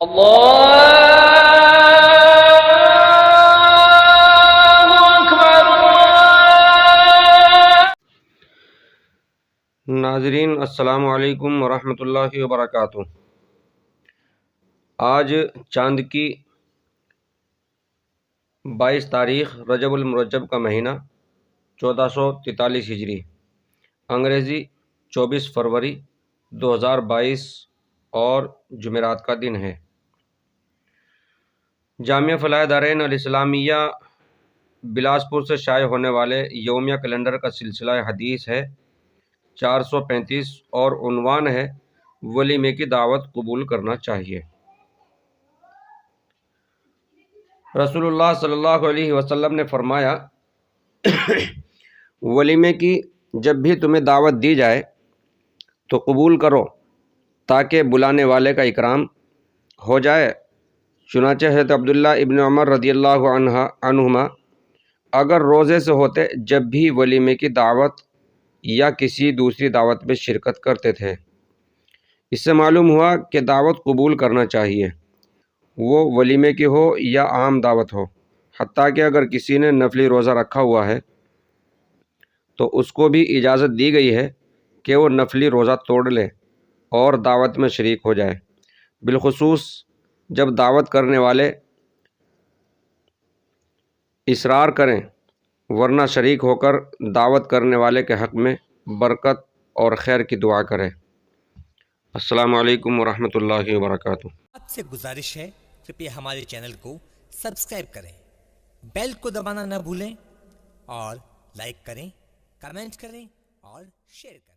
ناظرین السلام علیکم ورحمۃ اللہ وبرکاتہ۔ آج چاند کی 22 تاریخ رجب المرجب کا مہینہ 1443 ہجری، انگریزی 24 فروری 2022 اور جمعرات کا دن ہے۔ جامعہ فلاح دارین الاسلامیہ بلاسپور سے شائع ہونے والے یومیہ کیلنڈر کا سلسلہ حدیث ہے 435 اور عنوان ہے ولیمے کی دعوت قبول کرنا چاہیے۔ رسول اللہ صلی اللہ علیہ وسلم نے فرمایا، ولیمے کی جب بھی تمہیں دعوت دی جائے تو قبول کرو تاکہ بلانے والے کا اکرام ہو جائے۔ چنانچہ حضرت عبداللہ ابن عمر رضی اللہ عنہما اگر روزے سے ہوتے جب بھی ولیمے کی دعوت یا کسی دوسری دعوت میں شرکت کرتے تھے۔ اس سے معلوم ہوا کہ دعوت قبول کرنا چاہیے، وہ ولیمے کی ہو یا عام دعوت ہو، حتیٰ کہ اگر کسی نے نفلی روزہ رکھا ہوا ہے تو اس کو بھی اجازت دی گئی ہے کہ وہ نفلی روزہ توڑ لے اور دعوت میں شریک ہو جائے، بالخصوص جب دعوت کرنے والے اصرار کریں، ورنہ شریک ہو کر دعوت کرنے والے کے حق میں برکت اور خیر کی دعا کرے۔ السلام علیکم ورحمۃ اللہ وبرکاتہ۔ آپ سے گزارش ہے کہ ہمارے چینل کو سبسکرائب کریں، بیل کو دبانا نہ بھولیں اور لائک کریں، کمنٹ کریں اور شیئر کریں۔